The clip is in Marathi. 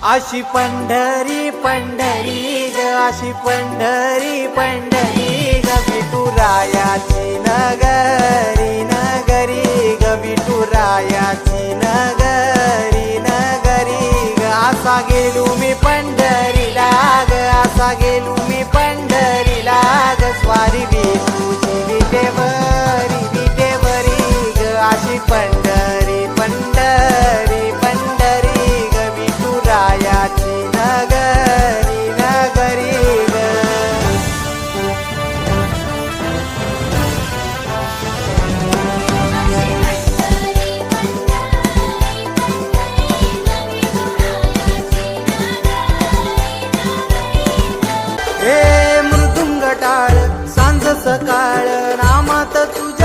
अशी पंढरी पंढरी ग, अशी पंढरी पंढरी ग, विठुरायाची नगरी नगरी ग, विठुरायाची नगरी नगरी ग. असा गेलो मी पंढरीला ग, असा गेलो मी पंढरीला ग, स्वारी विठूची विटेवरी विटेवरी ग. अशी पंढरी पंढरी पंढरी ग, विठुरायाची नगरी नगरी ग. हे मृदुंग टाळ सांज सकाळ नामात तुझ्या